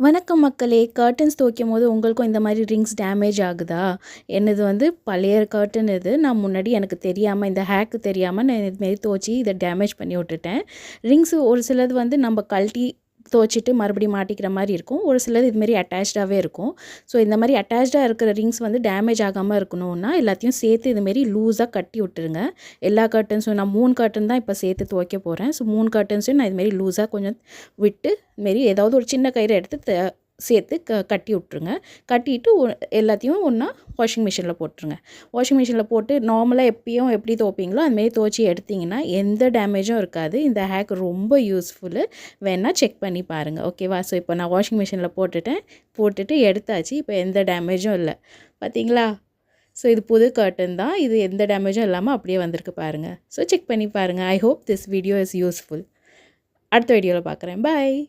வணக்கம் மக்களே. கர்டன்ஸ் துவைக்கும்போது உங்களுக்கும் இந்த மாதிரி ரிங்ஸ் டேமேஜ் ஆகுதா? என்னது வந்து பழைய கர்டன் இது. நான் முன்னாடி எனக்கு தெரியாமல், இந்த ஹேக்கு தெரியாமல் நான் இதுமாரி துவைச்சி இதை டேமேஜ் பண்ணி விட்டுட்டேன். ரிங்ஸு ஒரு சிலது வந்து நம்ம கழட்டி துவைச்சிட்டு மறுபடியும் மாட்டிக்கிற மாதிரி இருக்கும். ஒரு சிலது இதுமாரி அட்டாச்சாகவே இருக்கும். ஸோ இந்த மாதிரி அட்டாச்சாக இருக்கிற ரிங்ஸ் வந்து டேமேஜ் ஆகாமல் இருக்கணும்னா எல்லாத்தையும் சேர்த்து இதுமாரி லூஸாக கட்டி விட்டுருங்க. எல்லா கர்டன்ஸும் நான் 3 கர்டன் தான் இப்போ சேர்த்து துவைக்க போகிறேன். ஸோ 3 கர்டன்ஸையும் நான் இதுமாரி லூஸாக கொஞ்சம் விட்டு இதுமாரி ஏதாவது ஒரு சின்ன கயிறை எடுத்து சேர்த்து கட்டி விட்ருங்க. கட்டிட்டு எல்லாத்தையும் ஒன்றா வாஷிங் மிஷினில் போட்டுருங்க. வாஷிங் மிஷினில் போட்டு நார்மலாக எப்பயும் எப்படி துவைப்பீங்களோ அதுமாரி துவைச்சி எடுத்திங்கன்னா எந்த டேமேஜும் இருக்காது. இந்த ஹேக் ரொம்ப யூஸ்ஃபுல்லு. வேணால் செக் பண்ணி பாருங்கள். ஓகேவா? ஸோ இப்போ நான் வாஷிங் மிஷினில் போட்டுட்டு எடுத்தாச்சு. இப்போ எந்த டேமேஜும் இல்லை. பார்த்தீங்களா? ஸோ இது புது கர்டன் தான். இது எந்த டேமேஜும் இல்லாமல் அப்படியே வந்திருக்கு பாருங்கள். ஸோ செக் பண்ணி பாருங்கள். I hope this video is useful. அடுத்த வீடியோவில் பார்க்குறேன். பாய்.